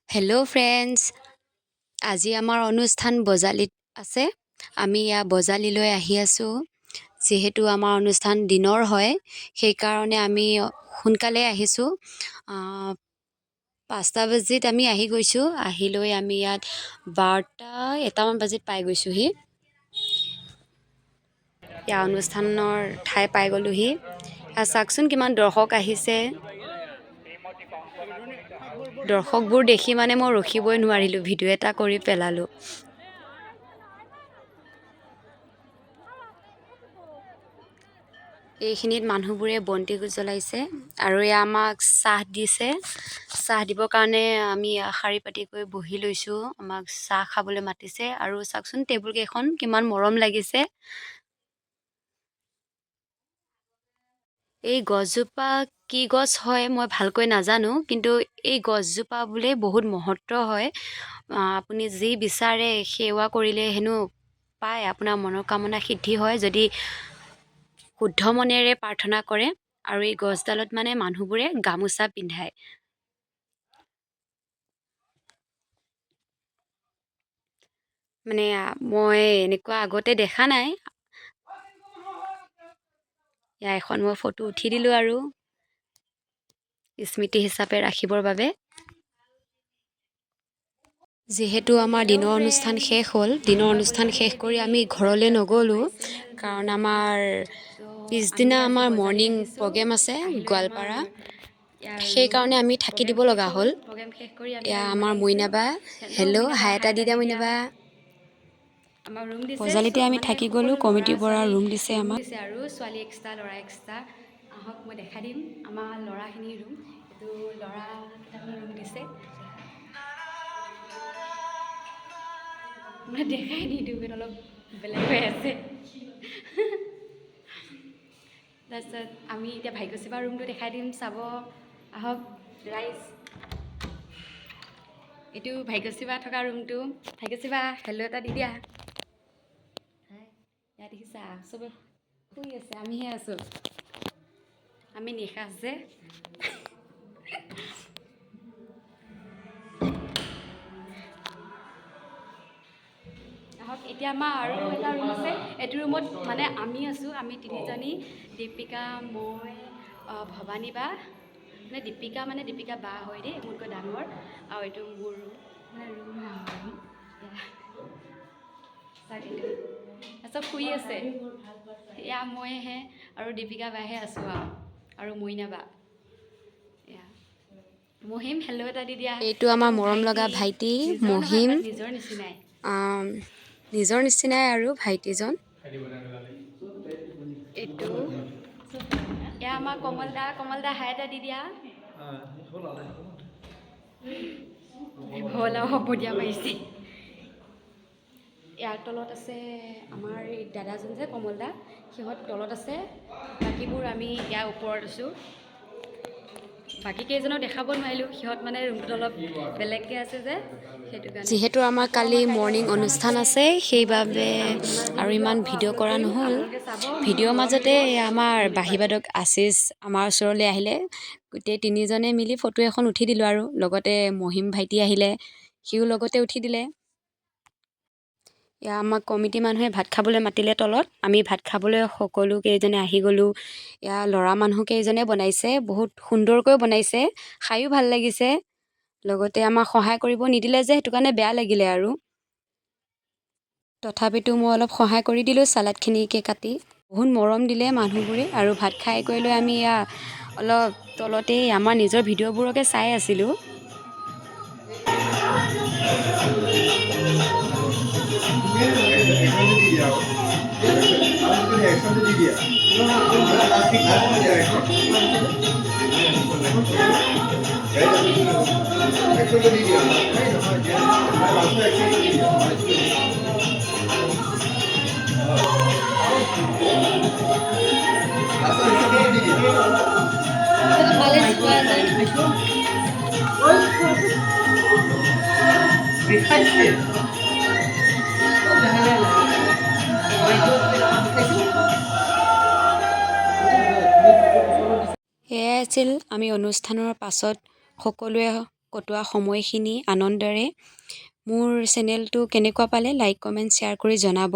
Hello' friends, আজি আমাৰ অনুষ্ঠান বজালিত আছে। আমি বজালিলৈ আহি আছোঁ। যিহেতু আমাৰ অনুষ্ঠান দিনৰ হয়, সেইকাৰণে আমি সোনকালে আহিছোঁ। 5টা বাজিত আমি আহি গৈছোঁ। আহি লৈ আমি ইয়াত 12টা 1টামান বাজিত পাই গৈছোঁহি। অনুষ্ঠানৰ ঠাই পাই গ'লোহি। চাওকচোন কিমান দৰ্শক আহিছে। দৰ্শকবোৰ দেখি মানে মই ৰখিবই নোৱাৰিলোঁ, ভিডিঅ' এটা কৰি পেলালোঁ। এইখিনিত মানুহবোৰে বন্তি জ্বলাইছে আৰু আমাক চাহ দিছে। চাহ দিবৰ কাৰণে আমি শাৰী পাতিকৈ বহি লৈছোঁ। আমাক চাহ খাবলৈ মাতিছে আৰু চাওকচোন টেবুল কেইখন কিমান মৰম লাগিছে। এই গছজোপা কি গছ হয় মই ভালকৈ নাজানো, কিন্তু এই গছজোপা বোলে বহুত মহত্ব হয়। আপুনি যি বিচাৰে সেৱা কৰিলে হেনো পায়, আপোনাৰ মনৰ কামনা সিদ্ধি হয় যদি শুদ্ধ মনেৰে প্ৰাৰ্থনা কৰে। আৰু এই গছডালত মানে মানুহবোৰে গামোচা পিন্ধায়। মানে মই এনেকুৱা আগতে দেখা নাই। এখন মই ফটো উঠি দিলোঁ আৰু স্মৃতি হিচাপে ৰাখিবৰ বাবে। যিহেতু আমাৰ দিনৰ অনুষ্ঠান শেষ হ'ল, দিনৰ অনুষ্ঠান শেষ কৰি আমি ঘৰলৈ নগ'লোঁ, কাৰণ আমাৰ পিছদিনা আমাৰ মৰ্ণিং প্ৰগ্ৰেম আছে গোৱালপাৰা। সেইকাৰণে আমি থাকি দিব লগা হ'ল। এয়া আমাৰ মইনাবা। হেল্ল', হাই এটা দি দিয়া মইনাবা। বজালিতে আমি থাকি গ'লোঁ। কমিটিৰ পৰা ৰুম দিছে আমাক। আৰু ছোৱালী এক্সট্ৰা, ল'ৰা এক্সট্ৰা। আহক মই দেখাই দিম আমাৰ ল'ৰাখিনিৰ ৰুম। এইটো ল'ৰাকেইটাৰ ৰুম দিছে। মই দেখাই নিদিওঁ, কিন্তু অলপ বেলেগ হৈ আছে। তাৰপিছত আমি এতিয়া ভাগ্যশ্ৰীবাৰ ৰুমটো দেখাই দিম, চাব আহক ৰাইজ। এইটো ভাগ্যশ্ৰীবা থকা ৰুমটো। ভাগ্যশ্ৰীবা হেল্ল' এটা দি দিয়া। ইয়াত দেখিছা চবে শুই আছে, আমিহে আছোঁ। আমি নিশাচ যে। আহক এতিয়া আমাৰ আৰু এটা ৰুম আছে। এইটো ৰুমত মানে আমি আছোঁ, আমি তিনিজনী, দীপিকা, মই, ভৱানী বা। মানে দীপিকা বা হয় দেই, মোতকৈ ডাঙৰ। আৰু এইটো মোৰ ৰুম, মানে ৰুম নহয়। চব শুই আছে। এয়া মইহে আৰু দীপিকা বাহে আছোঁ আৰু মইনা বা। মহিম হেল্ল' এটা দি দিয়া। এইটো আমাৰ মৰম লগা ভাইটি মহিম। নিজৰ নিচিনাই। নিজৰ নিচিনাই আৰু ভাইটিজন। এইটো এয়া আমাৰ কমল দা। কমল দা হাই এটা দি দিয়া। হ'ল আৰু হ'ব দিয়া মাৰিছে। ইয়াৰ তলত আছে আমাৰ এই দাদাজন যে কমল দা, সিহঁত তলত আছে। বাকীবোৰ আমি ইয়াৰ ওপৰত আছোঁ। বাকী কেইজনক দেখাব নোৱাৰিলোঁ, সিহঁত মানে ৰুমটোত অলপ বেলেগকৈ আছে যে, সেইটো কাৰণে। যিহেতু আমাৰ কালি মৰ্ণিং অনুষ্ঠান আছে, সেইবাবে আৰু ইমান ভিডিঅ' কৰা নহ'ল। ভিডিঅ'ৰ মাজতে আমাৰ বাহিবাদক আশিষ আমাৰ ওচৰলৈ আহিলে। গোটেই তিনিজনে মিলি ফটো এখন উঠি দিলোঁ আৰু লগতে মহিম ভাইটি আহিলে, সিও লগতে উঠি দিলে। এয়া আমাক কমিটি মানুহে ভাত খাবলৈ মাতিলে তলত। আমি ভাত খাবলৈ সকলো কেইজনে আহি গ'লোঁ। এয়া ল'ৰা মানুহ কেইজনে বনাইছে, বহুত সুন্দৰকৈ বনাইছে, খায়ো ভাল লাগিছে। লগতে আমাক সহায় কৰিব নিদিলে যে, সেইটো কাৰণে বেয়া লাগিলে আৰু। তথাপিতো মই অলপ সহায় কৰি দিলোঁ চালাডখিনিকে কাটি। বহুত মৰম দিলে মানুহবোৰে। আৰু ভাত খাই কৰি লৈ আমি অলপ তলতেই আমাৰ নিজৰ ভিডিঅ'বোৰকে চাই আছিলোঁ। সেয়াই আছিল আমি অনুষ্ঠানৰ পাছত সকলোৱে কটোৱা সময়খিনি আনন্দৰে মোৰ চেনেলটো কেনেকুৱা পালে লাইক কমেণ্ট শ্বেয়াৰ কৰি জনাব।